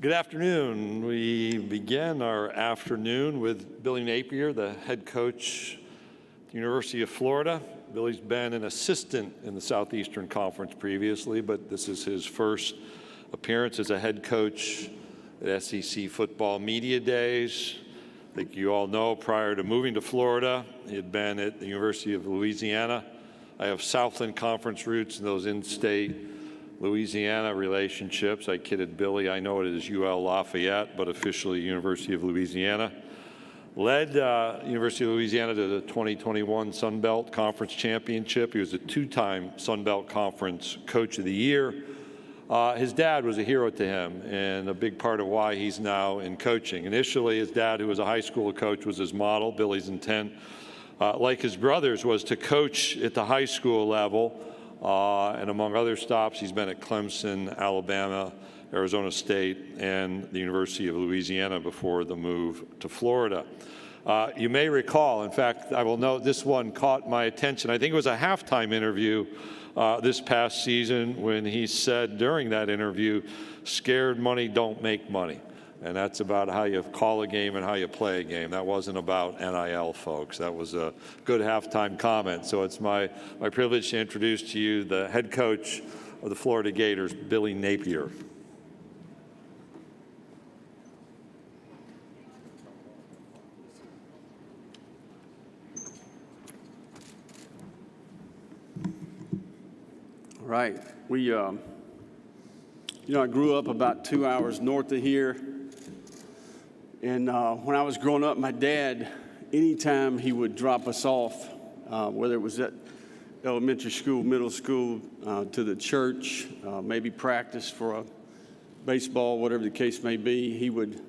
Good afternoon. We begin our afternoon with Billy Napier, the head coach at the University of Florida. Billy's been an assistant in the Southeastern Conference previously, but this is his first appearance as a head coach at SEC Football Media Days. I think you all know prior to moving to Florida, he had been at the University of Louisiana. I have Southland Conference roots and those in-state Louisiana relationships. I kidded Billy, I know it is UL Lafayette, but officially University of Louisiana. Led University of Louisiana to the 2021 Sun Belt Conference Championship. He was a two-time Sun Belt Conference Coach of the Year. His dad was a hero to him and a big part of why he's now in coaching. Initially, his dad, who was a high school coach, was his model. Billy's intent, like his brothers, was to coach at the high school level. And among other stops, he's been at Clemson, Alabama, Arizona State, and the University of Louisiana before the move to Florida. You may recall, in fact, I will note this one caught my attention. I think it was a halftime interview this past season when he said during that interview, "Scared money don't make money." And that's about how you call a game and how you play a game. That wasn't about NIL, folks. That was a good halftime comment. So it's my privilege to introduce to you the head coach of the Florida Gators, Billy Napier. All right. I grew up about 2 hours north of here. And when I was growing up, my dad, anytime he would drop us off, whether it was at elementary school, middle school, to the church, maybe practice for a baseball, whatever the case may be, he would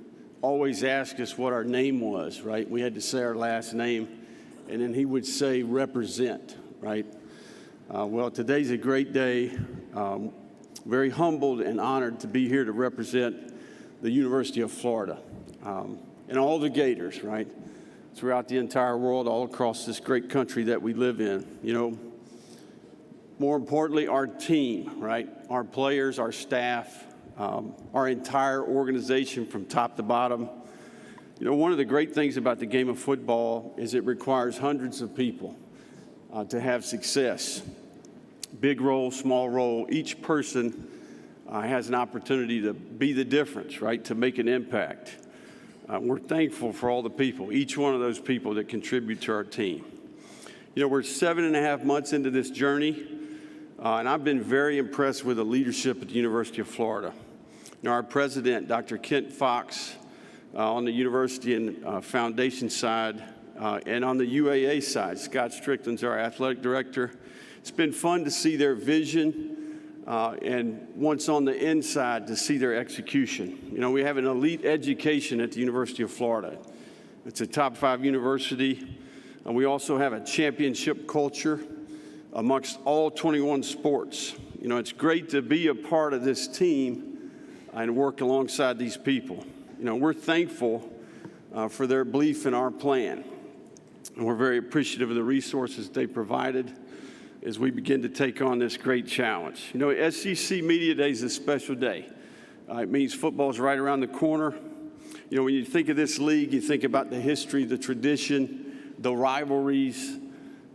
always ask us what our name was, right? We had to say our last name, and then he would say, "Represent," right? Well, today's a great day. Very humbled and honored to be here to represent the University of Florida and all the Gators, right? Throughout the entire world, all across this great country that we live in. You know, more importantly, our team, right? Our players, our staff, our entire organization from top to bottom. You know, one of the great things about the game of football is it requires hundreds of people to have success. Big role, small role, each person has an opportunity to be the difference, right? To make an impact. We're thankful for all the people, each one of those people that contribute to our team. You know, we're 7.5 months into this journey, and I've been very impressed with the leadership at the University of Florida. You know, our president, Dr. Kent Fox, on the university and foundation side, and on the UAA side, Scott Strickland's our athletic director. It's been fun to see their vision, and once on the inside, to see their execution. You know, we have an elite education at the University of Florida. It's a top 5 university. And we also have a championship culture amongst all 21 sports. You know, it's great to be a part of this team and work alongside these people. You know, we're thankful for their belief in our plan. And we're very appreciative of the resources they provided as we begin to take on this great challenge. You know, SEC Media Day is a special day. It means football's right around the corner. You know, when you think of this league, you think about the history, the tradition, the rivalries,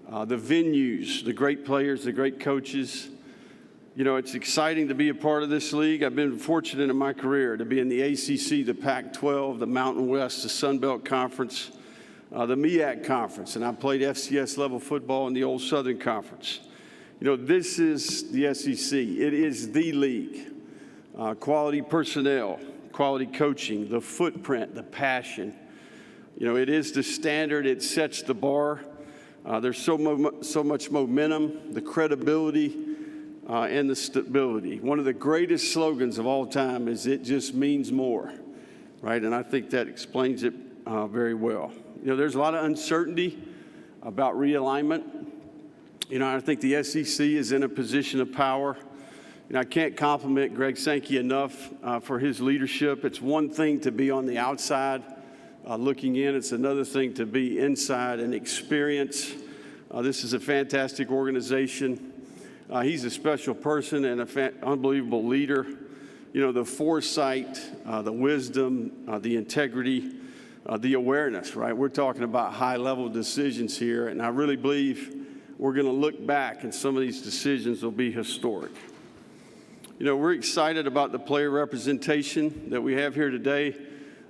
the venues, the great players, the great coaches. You know, it's exciting to be a part of this league. I've been fortunate in my career to be in the ACC, the Pac-12, the Mountain West, the Sun Belt Conference, the MEAC Conference, and I played FCS level football in the old Southern Conference. You know, this is the SEC. It is the league. Quality personnel, quality coaching, the footprint, the passion. You know, it is the standard. It sets the bar. There's so much momentum, the credibility, and the stability. One of the greatest slogans of all time is "It just means more," right? And I think that explains it very well. You know, there's a lot of uncertainty about realignment. You know, I think the SEC is in a position of power. You know, I can't compliment Greg Sankey enough for his leadership. It's one thing to be on the outside looking in. It's another thing to be inside and experience. This is a fantastic organization. He's a special person and an unbelievable leader. the foresight, the wisdom, the integrity, the awareness, right? We're talking about high-level decisions here, and I really believe we're going to look back, and some of these decisions will be historic. We're excited about the player representation that we have here today.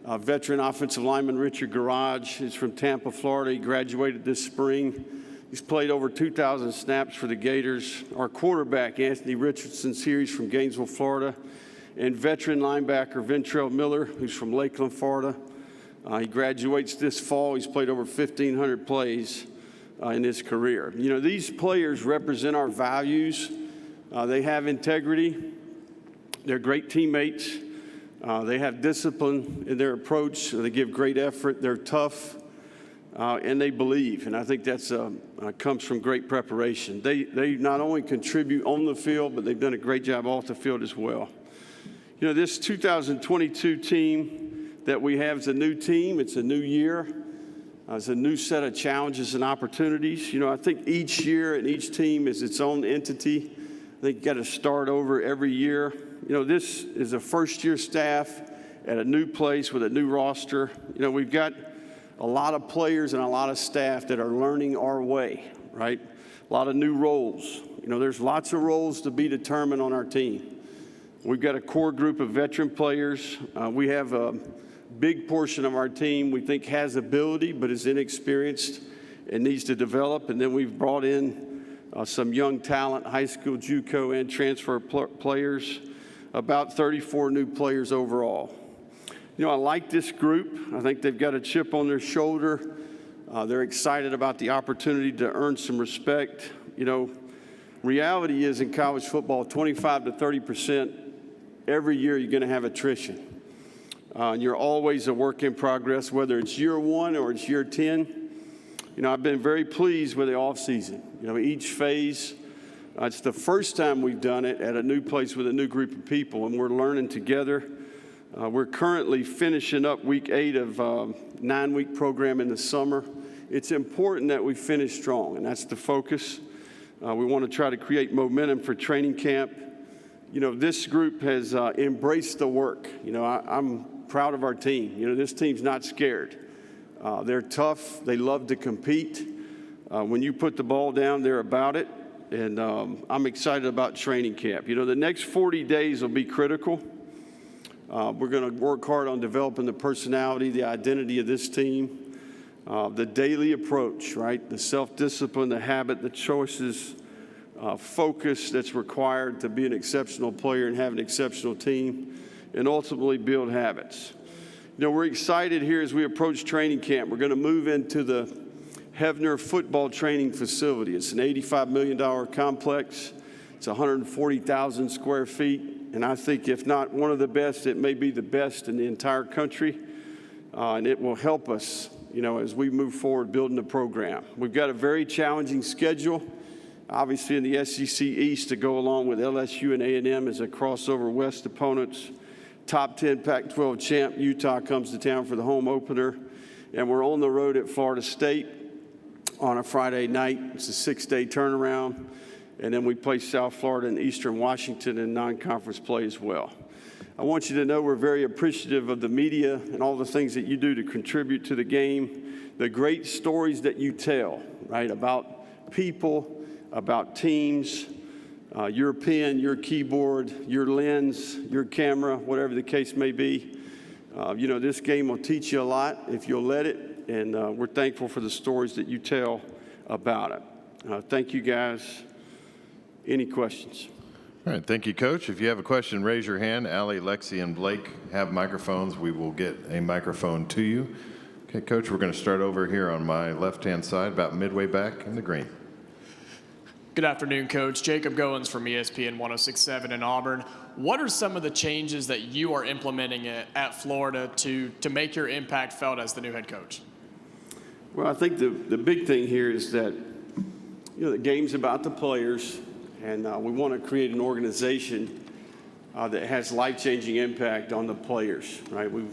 Veteran offensive lineman Richard Garage is from Tampa, Florida. He graduated this spring. He's played over 2,000 snaps for the Gators. Our quarterback, Anthony Richardson's here. He's from Gainesville, Florida. And veteran linebacker Ventrell Miller, who's from Lakeland, Florida. He graduates this fall. He's played over 1,500 plays in his career. These players represent our values. They have integrity. They're great teammates. They have discipline in their approach. They give great effort. They're tough, and they believe. And I think that's comes from great preparation. They not only contribute on the field, but they've done a great job off the field as well. This 2022 team that we have is a new team. It's a new year. It's a new set of challenges and opportunities. I think each year and each team is its own entity. I think you got to start over every year. This is a first-year staff at a new place with a new roster. We've got a lot of players and a lot of staff that are learning our way, right? A lot of new roles. There's lots of roles to be determined on our team. We've got a core group of veteran players. We have a big portion of our team we think has ability but is inexperienced and needs to develop. And then we've brought in some young talent, high school, JUCO, and transfer players, about 34 new players overall. I like this group. I think they've got a chip on their shoulder. They're excited about the opportunity to earn some respect. Reality is in college football, 25 to 30% every year you're going to have attrition. And you're always a work in progress, whether it's year 1 or it's year 10. I've been very pleased with the offseason. Each phase, it's the first time we've done it at a new place with a new group of people, and we're learning together. We're currently finishing up week 8 of a 9-week program in the summer. It's important that we finish strong, and that's the focus. We want to try to create momentum for training camp. This group has embraced the work. I'm proud of our team. This team's not scared. They're tough. They love to compete. When you put the ball down, they're about it. And I'm excited about training camp. The next 40 days will be critical. We're going to work hard on developing the personality, the identity of this team, the daily approach, right? The self-discipline, the habit, the choices, focus that's required to be an exceptional player and have an exceptional team, and ultimately build habits. We're excited here as we approach training camp. We're going to move into the Hefner football training facility. It's an $85 million complex. It's 140,000 square feet. And I think if not one of the best, it may be the best in the entire country. And it will help us, as we move forward building the program. We've got a very challenging schedule. Obviously in the SEC East to go along with LSU and A&M as a crossover West opponents. Top 10 Pac-12 champ Utah comes to town for the home opener. And we're on the road at Florida State on a Friday night. It's a 6-day turnaround. And then we play South Florida and Eastern Washington in non-conference play as well. I want you to know we're very appreciative of the media and all the things that you do to contribute to the game, the great stories that you tell, right, about people, about teams, your pen, your keyboard, your lens, your camera, whatever the case may be. This game will teach you a lot if you'll let it, and we're thankful for the stories that you tell about it. Thank you, guys. Any questions? All right, thank you, Coach. If you have a question, raise your hand. Allie, Lexi, and Blake have microphones. We will get a microphone to you. Okay, Coach, we're going to start over here on my left-hand side, about midway back in the green. Good afternoon, Coach. Jacob Goins from ESPN 106.7 in Auburn. What are some of the changes that you are implementing at Florida to make your impact felt as the new head coach? Well, I think the big thing here is that, the game's about the players, and we want to create an organization that has life-changing impact on the players, right? We've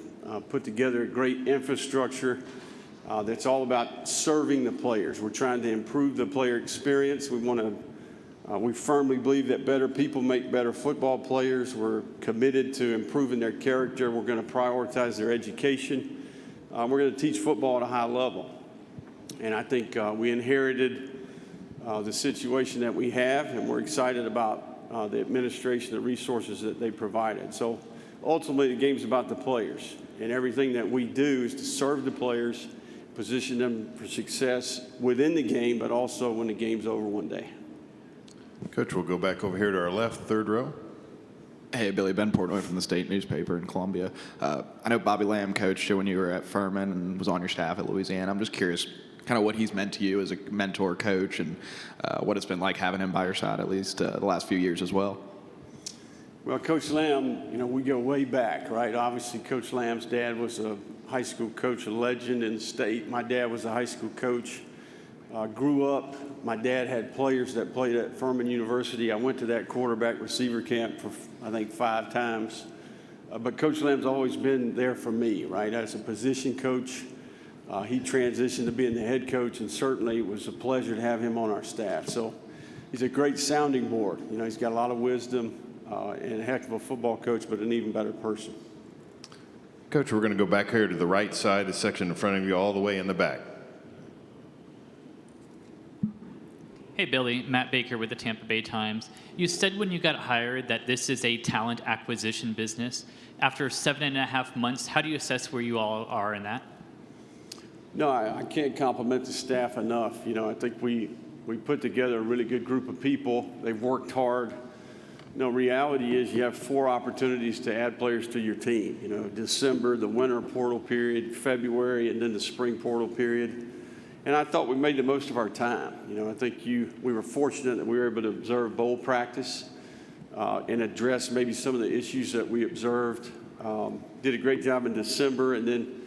put together a great infrastructure that's all about serving the players. We're trying to improve the player experience. We want We firmly believe that better people make better football players. We're committed to improving their character. We're going to prioritize their education. We're going to teach football at a high level. And I think we inherited the situation that we have, and we're excited about the administration, the resources that they provided. So ultimately, the game's about the players, and everything that we do is to serve the players, position them for success within the game, but also when the game's over one day. Coach, we'll go back over here to our left, third row. Hey, Billy, Ben Portnoy from the State Newspaper in Columbia. I know Bobby Lamb coached you when you were at Furman and was on your staff at Louisiana. I'm just curious kind of what he's meant to you as a mentor coach and what it's been like having him by your side at least the last few years as well. Well, Coach Lamb, we go way back, right? Obviously, Coach Lamb's dad was a high school coach, a legend in the state. My dad was a high school coach. Grew up, my dad had players that played at Furman University. I went to that quarterback receiver camp for, I think, 5 times. But Coach Lamb's always been there for me, right? As a position coach, he transitioned to being the head coach, and certainly it was a pleasure to have him on our staff. So he's a great sounding board. He's got a lot of wisdom and a heck of a football coach, but an even better person. Coach, we're going to go back here to the right side, the section in front of you, all the way in the back. Hey, Billy, Matt Baker with the Tampa Bay Times. You said when you got hired that this is a talent acquisition business. After 7.5 months, how do you assess where you all are in that? No, I can't compliment the staff enough. I think we put together a really good group of people. They've worked hard. Reality is you have 4 opportunities to add players to your team. December, the winter portal period, February, and then the spring portal period. And I thought we made the most of our time. I think we were fortunate that we were able to observe bowl practice and address maybe some of the issues that we observed. Did a great job in December, and then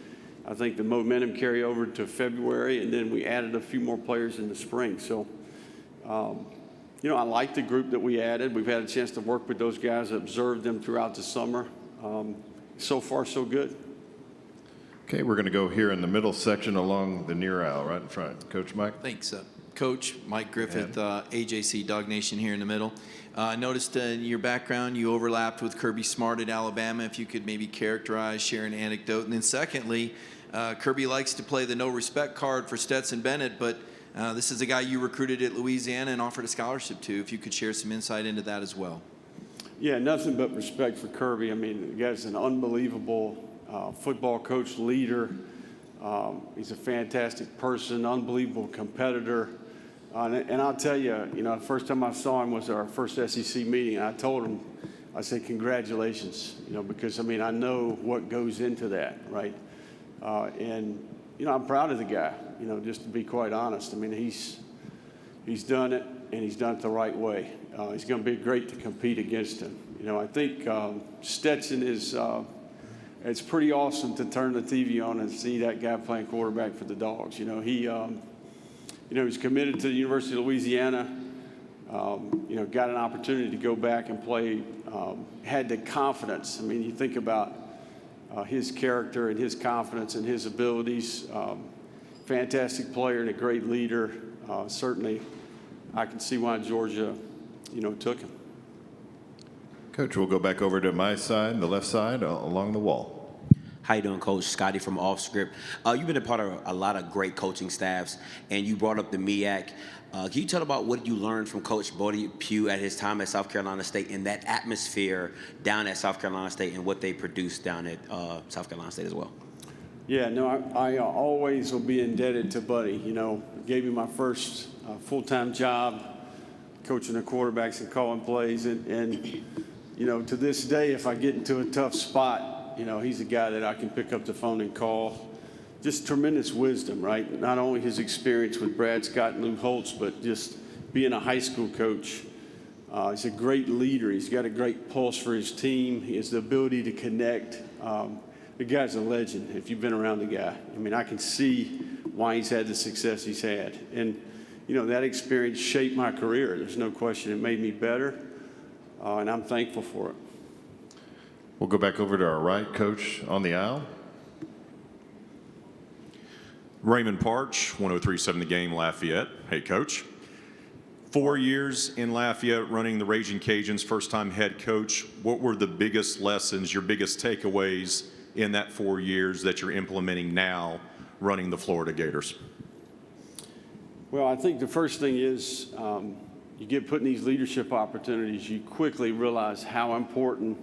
I think the momentum carried over to February, and then we added a few more players in the spring. So, I like the group that we added. We've had a chance to work with those guys, observe them throughout the summer. So far, so good. Okay, we're going to go here in the middle section along the near aisle, right in front. Coach Mike. Thanks, Coach. Mike Griffith, AJC Dog Nation here in the middle. I noticed in your background you overlapped with Kirby Smart at Alabama. If you could maybe characterize, share an anecdote. And then secondly, Kirby likes to play the no respect card for Stetson Bennett, but this is a guy you recruited at Louisiana and offered a scholarship to. If you could share some insight into that as well. Yeah, nothing but respect for Kirby. I mean, the guy's an unbelievable football coach, leader. He's a fantastic person, unbelievable competitor. And I'll tell you, the first time I saw him was our first SEC meeting. I told him, I said, congratulations, because, I know what goes into that, right? And I'm proud of the guy, just to be quite honest. He's done it, and he's done it the right way. He's going to be great to compete against him. I think Stetson is it's pretty awesome to turn the TV on and see that guy playing quarterback for the Dogs. He's committed to the University of Louisiana. Got an opportunity to go back and play. Had the confidence. You think about his character and his confidence and his abilities. Fantastic player and a great leader. Certainly, I can see why Georgia, took him. Coach, we'll go back over to my side, the left side, along the wall. How you doing, Coach? Scotty from Off Script. You've been a part of a lot of great coaching staffs, and you brought up the MEAC. Can you tell about what you learned from Coach Bodie Pugh at his time at South Carolina State and that atmosphere down at South Carolina State and what they produced down at South Carolina State as well? Yeah, no, I always will be indebted to Buddy. Gave me my first full-time job coaching the quarterbacks and calling plays. And to this day, if I get into a tough spot, he's a guy that I can pick up the phone and call. Just tremendous wisdom, right? Not only his experience with Brad Scott and Lou Holtz, but just being a high school coach. He's a great leader. He's got a great pulse for his team. He has the ability to connect. The guy's a legend if you've been around the guy. I can see why he's had the success he's had. And, that experience shaped my career. There's no question. It made me better, and I'm thankful for it. We'll go back over to our right, Coach, on the aisle. Raymond Parch, 103.7 The Game, Lafayette. Hey, Coach. 4 years in Lafayette running the Raging Cajuns, first-time head coach. What were the biggest lessons, your biggest takeaways in that 4 years that you're implementing now running the Florida Gators? Well, I think the first thing is you get put in these leadership opportunities, you quickly realize how important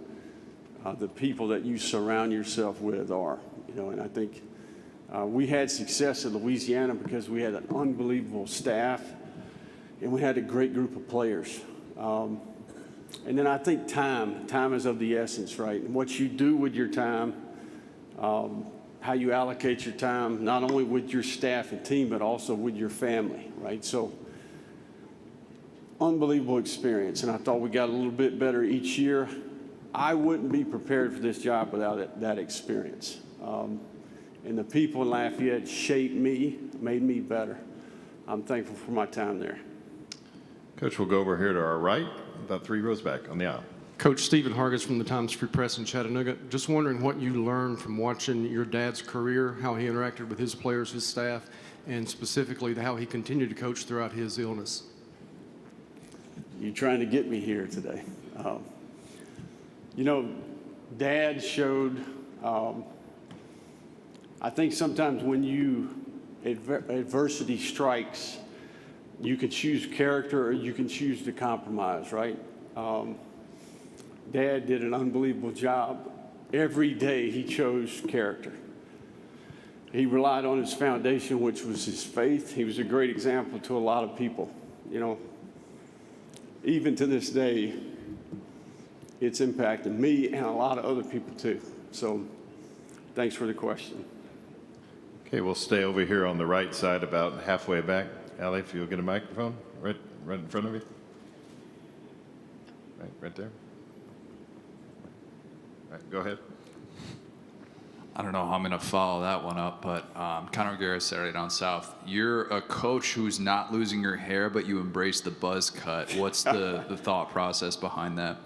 the people that you surround yourself with are. And I think we had success in Louisiana because we had an unbelievable staff and we had a great group of players. And then I think time is of the essence, right? And what you do with your time, how you allocate your time, not only with your staff and team, but also with your family, right? So unbelievable experience. And I thought we got a little bit better each year. I wouldn't be prepared for this job without that experience. And the people in Lafayette shaped me, made me better. I'm thankful for my time there. Coach, we'll go over here to our right, about 3 rows back on the aisle. Coach Stephen Hargis from the Times Free Press in Chattanooga. Just wondering what you learned from watching your dad's career, how he interacted with his players, his staff, and specifically how he continued to coach throughout his illness. You're trying to get me here today. Dad showed, I think sometimes when adversity strikes, you can choose character or you can choose to compromise, right? Dad did an unbelievable job. Every day he chose character. He relied on his foundation, which was his faith. He was a great example to a lot of people. Even to this day, it's impacted me and a lot of other people too. So thanks for the question. Okay, we'll stay over here on the right side, about halfway back. Allie, if you'll get a microphone, right in front of you. Right there. All right, go ahead. I don't know how I'm going to follow that one up, but Conor Garris, Saturday Down South. You're a coach who's not losing your hair, but you embrace the buzz cut. What's the thought process behind that?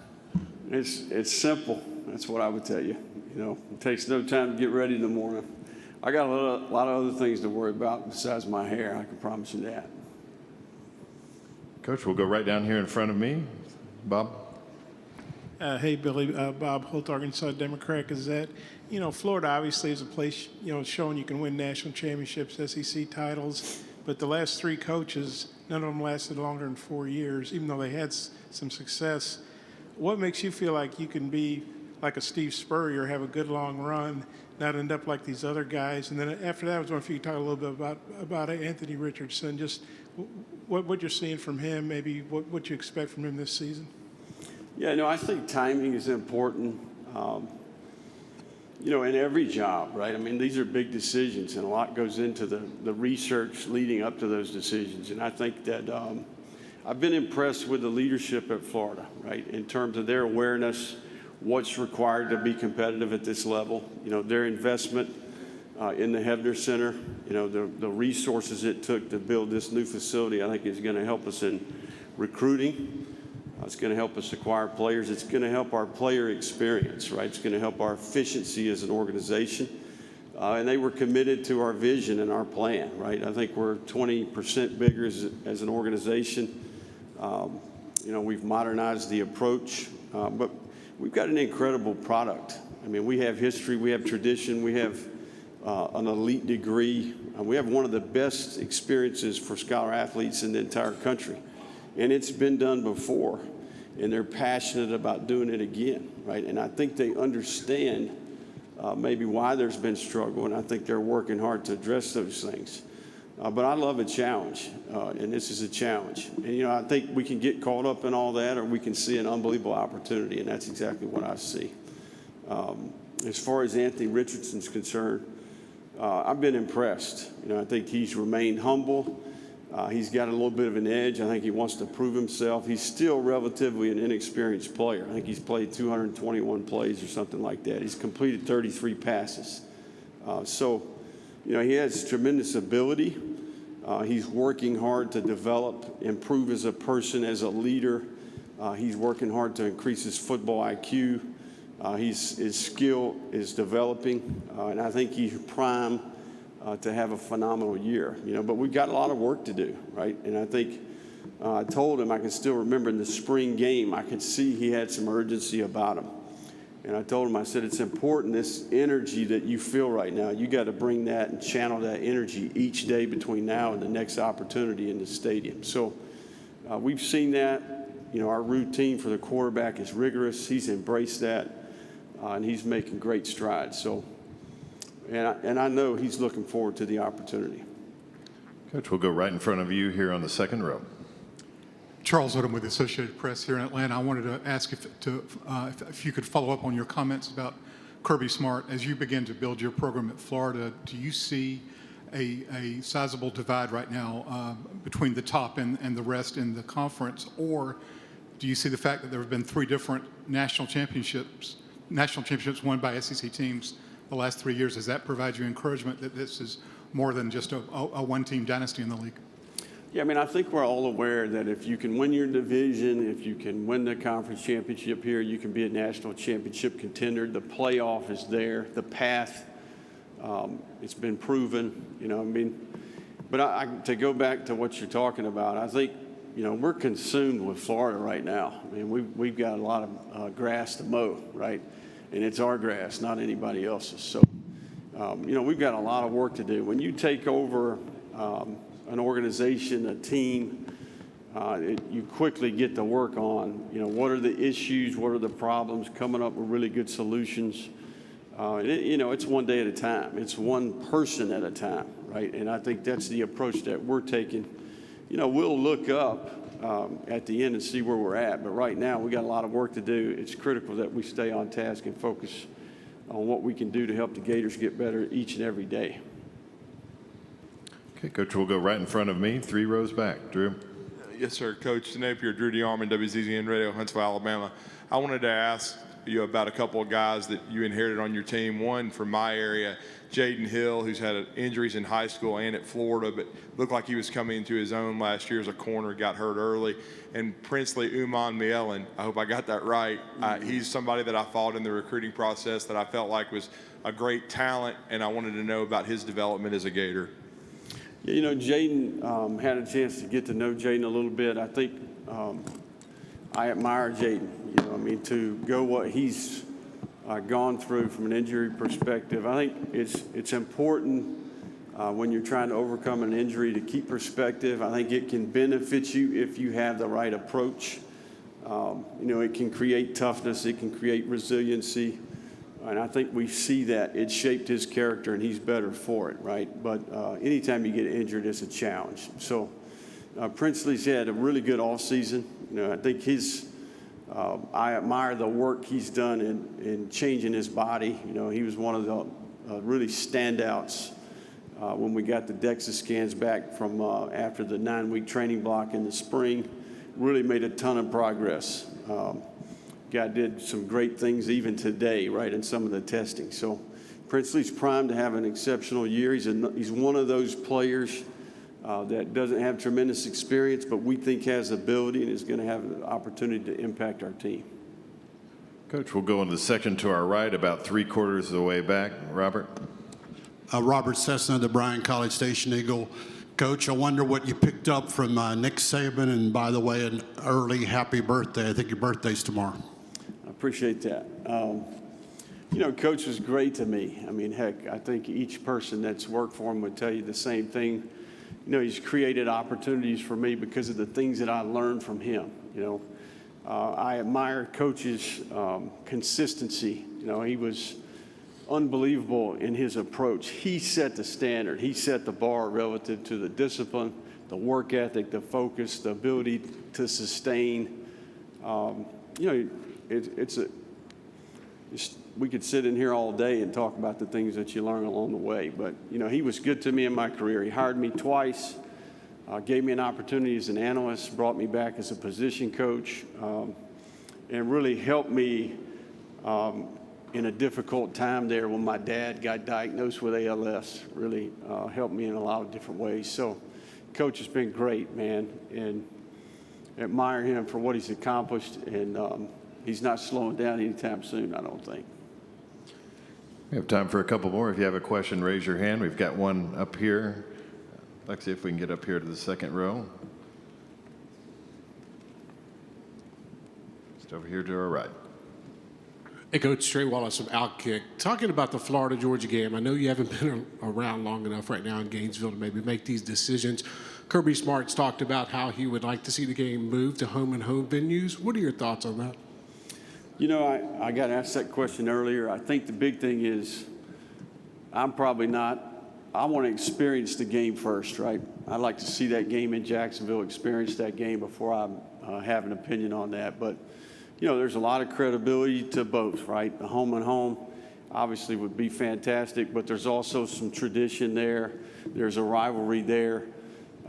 It's simple. That's what I would tell you. It takes no time to get ready in the morning. I got a lot of other things to worry about besides my hair. I can promise you that. Coach, we'll go right down here in front of me. Bob? Hey, Billy. Bob Holt, Arkansas Democrat Gazette. Florida obviously is a place, showing you can win national championships, SEC titles. But the last 3 coaches, none of them lasted longer than 4 years, even though they had some success. What makes you feel like you can be like a Steve Spurrier, have a good long run, not end up like these other guys? And then after that, I was wondering if you could talk a little bit about Anthony Richardson, just what you're seeing from him, maybe what you expect from him this season. Yeah, I think timing is important, in every job, right? I mean, these are big decisions, and a lot goes into the research leading up to those decisions. And I think that I've been impressed with the leadership at Florida, right, in terms of their awareness, what's required to be competitive at this level, their investment in the Hebner Center, the resources it took to build this new facility, I think is going to help us in recruiting. It's going to help us acquire players. It's going to help our player experience, right? It's going to help our efficiency as an organization. And they were committed to our vision and our plan, right? I think we're 20% bigger as an organization. We've modernized the approach, but we've got an incredible product. I mean, we have history, we have tradition, we have an elite degree. We have one of the best experiences for scholar athletes in the entire country. And it's been done before, and they're passionate about doing it again, right? And I think they understand maybe why there's been struggle, and I think they're working hard to address those things. But I love a challenge, and this is a challenge. And, I think we can get caught up in all that, or we can see an unbelievable opportunity, and that's exactly what I see. As far as Anthony Richardson's concerned, I've been impressed. I think he's remained humble. He's got a little bit of an edge. I think he wants to prove himself. He's still relatively an inexperienced player. I think he's played 221 plays or something like that. He's completed 33 passes. He has tremendous ability. He's working hard to develop, improve as a person, as a leader. He's working hard to increase his football IQ. His skill is developing, and I think he's primed to have a phenomenal year, but we've got a lot of work to do, right? And I think I told him, I can still remember in the spring game, I could see he had some urgency about him. And I told him, I said, it's important, this energy that you feel right now, you got to bring that and channel that energy each day between now and the next opportunity in the stadium. So we've seen that. You know, our routine for the quarterback is rigorous. He's embraced that, and he's making great strides. So, and I know he's looking forward to the opportunity. Coach, we'll go right in front of you here on the second row. Charles Odom with the Associated Press here in Atlanta. I wanted to ask if you could follow up on your comments about Kirby Smart. As you begin to build your program at Florida, do you see a sizable divide right now between the top and the rest in the conference, or do you see the fact that there have been 3 different national championships won by SEC teams the last 3 years? Does that provide you encouragement that this is more than just a one-team dynasty in the league? Yeah, I mean, I think we're all aware that if you can win your division, if you can win the conference championship here, you can be a national championship contender. The playoff is there. The path, it's been proven, you know, I mean. But to go back to what you're talking about, I think, you know, we're consumed with Florida right now. I mean, we've got a lot of grass to mow, right? And it's our grass, not anybody else's. So, you know, we've got a lot of work to do. When you take over an organization, a team, you quickly get to work on, you know, what are the issues, what are the problems, coming up with really good solutions. You know, it's one day at a time. It's one person at a time, right? And I think that's the approach that we're taking. You know, we'll look up at the end and see where we're at, but right now we got a lot of work to do. It's critical that we stay on task and focus on what we can do to help the Gators get better each and every day. Okay, Coach, we'll go right in front of me, 3 rows back. Drew. Yes, sir. Coach Napier, Drew DeArmond, WZZN Radio, Huntsville, Alabama. I wanted to ask you about a couple of guys that you inherited on your team. One from my area, Jaden Hill, who's had injuries in high school and at Florida, but looked like he was coming into his own last year as a corner, got hurt early. And Princely Uman Mielen, I hope I got that right. He's somebody that I followed in the recruiting process that I felt like was a great talent, and I wanted to know about his development as a Gator. Yeah, you know, Jaden, had a chance to get to know Jaden a little bit. I think I admire Jaden, you know, I mean, to go what he's gone through from an injury perspective. I think it's important when you're trying to overcome an injury to keep perspective. I think it can benefit you if you have the right approach. You know, it can create toughness, it can create resiliency. And I think we see that it shaped his character, and he's better for it, right? But anytime you get injured, it's a challenge. So Princely's had a really good offseason. You know, I think I admire the work he's done in changing his body. You know, he was one of the really standouts when we got the DEXA scans back from after the 9-week training block in the spring. Really made a ton of progress. Guy did some great things even today, right, in some of the testing. So Princely's primed to have an exceptional year. He's one of those players that doesn't have tremendous experience, but we think has ability and is going to have an opportunity to impact our team. Coach, we'll go in the section to our right, about 3/4 of the way back. Robert. Robert Cessna, the Bryan College Station Eagle. Coach, I wonder what you picked up from Nick Saban, and by the way, an early happy birthday. I think your birthday's tomorrow. I appreciate that. You know, Coach was great to me. I mean, heck, I think each person that's worked for him would tell you the same thing. You know, he's created opportunities for me because of the things that I learned from him. You know, I admire Coach's consistency. You know, he was unbelievable in his approach. He set the standard. He set the bar relative to the discipline, the work ethic, the focus, the ability to sustain. You know, we could sit in here all day and talk about the things that you learn along the way. But, you know, he was good to me in my career. He hired me twice, gave me an opportunity as an analyst, brought me back as a position coach, and really helped me in a difficult time there when my dad got diagnosed with ALS. Really helped me in a lot of different ways. So Coach has been great, man, and admire him for what he's accomplished, and he's not slowing down anytime soon, I don't think. We have time for a couple more. If you have a question, raise your hand. We've got one up here. Let's see if we can get up here to the second row. over here to our right. Hey, Coach Trey Wallace from Outkick. Talking about the Florida-Georgia game, I know you haven't been around long enough right now in Gainesville to maybe make these decisions. Kirby Smart's talked about how he would like to see the game move to home and home venues. What are your thoughts on that? You know, I got asked that question earlier. I think the big thing is I'm probably not. I want to experience the game first, right? I'd like to see that game in Jacksonville, experience that game before I have an opinion on that. But, you know, there's a lot of credibility to both, right? The home and home obviously would be fantastic, but there's also some tradition there. There's a rivalry there.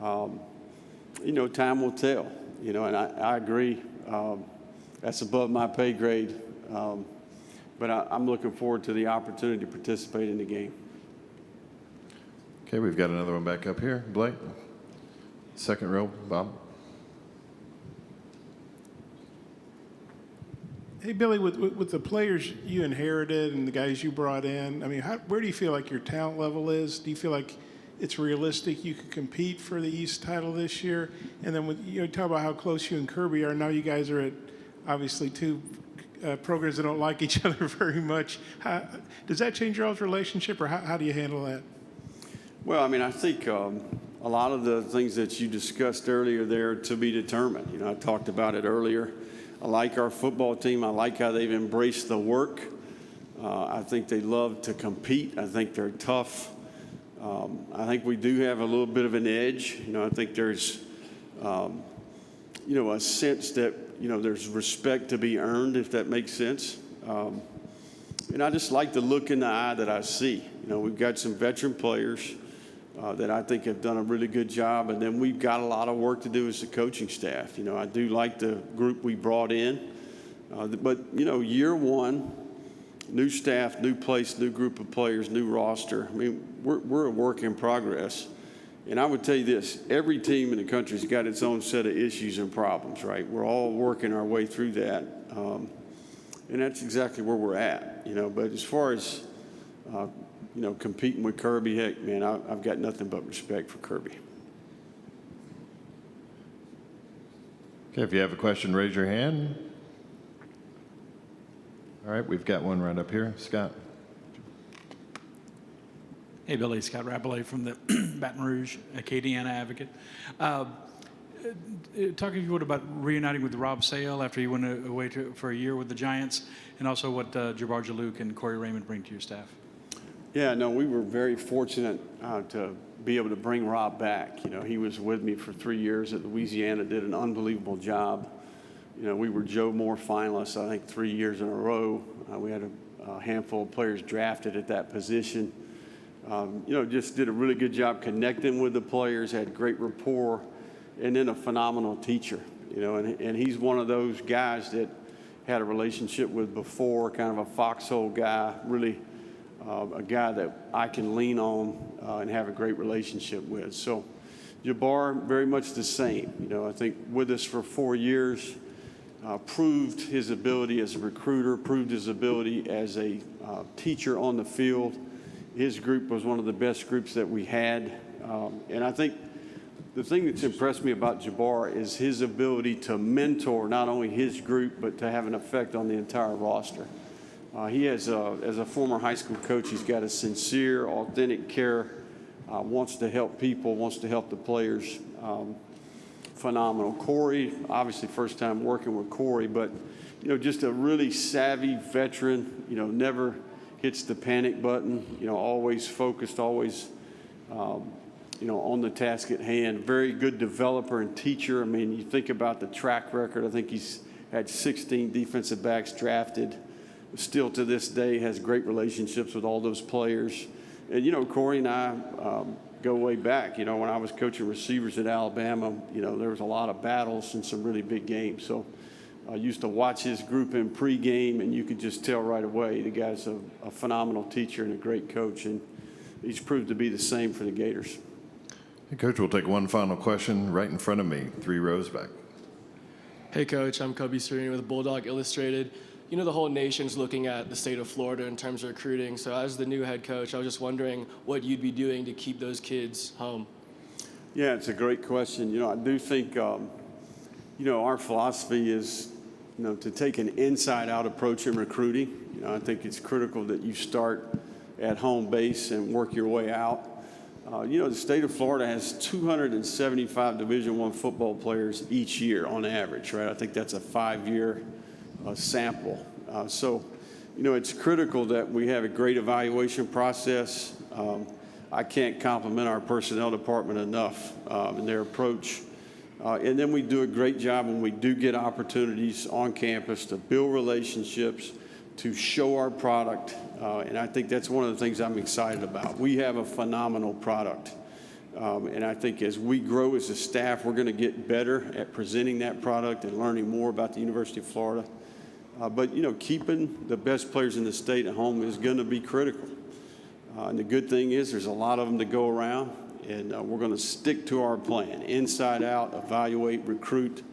You know, time will tell, you know, and I agree. That's above my pay grade. But I'm looking forward to the opportunity to participate in the game. Okay, we've got another one back up here. Blake, second row, Bob. Hey, Billy, with the players you inherited and the guys you brought in, I mean, where do you feel like your talent level is? Do you feel like it's realistic you could compete for the East title this year? And then with, you know, talk about how close you and Kirby are. Now you guys are at obviously two programs that don't like each other very much. Does that change your all's relationship, or how do you handle that? Well, I mean, I think a lot of the things that you discussed earlier there to be determined. You know, I talked about it earlier. I like our football team. I like how they've embraced the work. I think they love to compete. I think they're tough. I think we do have a little bit of an edge. You know, I think there's, you know, a sense that, you know, there's respect to be earned, if that makes sense. And I just like the look in the eye that I see. You know, we've got some veteran players that I think have done a really good job, and then we've got a lot of work to do as the coaching staff. You know, I do like the group we brought in, but, you know, year one, new staff, new place, new group of players, new roster. I mean, we're a work in progress. And I would tell you this, every team in the country's got its own set of issues and problems, right? We're all working our way through that. And that's exactly where we're at, you know. But as far as, you know, competing with Kirby, heck, man, I've got nothing but respect for Kirby. Okay, if you have a question, raise your hand. All right, we've got one right up here. Scott. Hey, Billy. Scott Rapollet from the Baton Rouge Acadiana Advocate. Talking to you about reuniting with Rob Sale after you went away for a year with the Giants, and also what Jabbar Jalouk and Corey Raymond bring to your staff. Yeah, no, we were very fortunate to be able to bring Rob back. You know, he was with me for 3 years at Louisiana, did an unbelievable job. You know, we were Joe Moore finalists, I think, 3 years in a row. We had a handful of players drafted at that position. You know, just did a really good job connecting with the players, had great rapport, and then a phenomenal teacher. You know, and he's one of those guys that had a relationship with before, kind of a foxhole guy, really a guy that I can lean on and have a great relationship with. So Jabbar, very much the same. You know, I think with us for 4 years, proved his ability as a recruiter, proved his ability as a teacher on the field. His group was one of the best groups that we had. And I think the thing that's impressed me about Jabbar is his ability to mentor not only his group, but to have an effect on the entire roster. He has, as a former high school coach, he's got a sincere, authentic care, wants to help people, wants to help the players. Phenomenal. Corey, obviously first time working with Corey, but, you know, just a really savvy veteran, you know, never hits the panic button, you know, always focused, always, you know, on the task at hand. Very good developer and teacher. I mean, you think about the track record. I think he's had 16 defensive backs drafted. Still to this day has great relationships with all those players. And, you know, Corey and I go way back. You know, when I was coaching receivers at Alabama, you know, there was a lot of battles and some really big games. So I used to watch his group in pregame, and you could just tell right away the guy's a phenomenal teacher and a great coach, and he's proved to be the same for the Gators. Hey, Coach, we'll take one final question right in front of me, 3 rows back. Hey, Coach, I'm Kobe Serene with Bulldog Illustrated. You know, the whole nation's looking at the state of Florida in terms of recruiting. So as the new head coach, I was just wondering what you'd be doing to keep those kids home. Yeah, it's a great question. You know, I do think, you know, our philosophy is to take an inside-out approach in recruiting. I think it's critical that you start at home base and work your way out. The state of Florida has 275 Division I football players each year on average, right? I think that's a 5-year sample. So it's critical that we have a great evaluation process. I can't compliment our personnel department enough in their approach. And then we do a great job when we do get opportunities on campus to build relationships, to show our product. And I think that's one of the things I'm excited about. We have a phenomenal product. And I think as we grow as a staff, we're going to get better at presenting that product and learning more about the University of Florida. But keeping the best players in the state at home is going to be critical. And the good thing is there's a lot of them to go around, and we're going to stick to our plan, inside out, evaluate, recruit,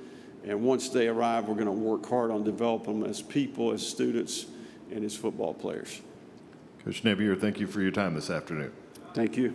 and once they arrive, we're going to work hard on developing them as people, as students, and as football players. Coach Napier, thank you for your time this afternoon. Thank you.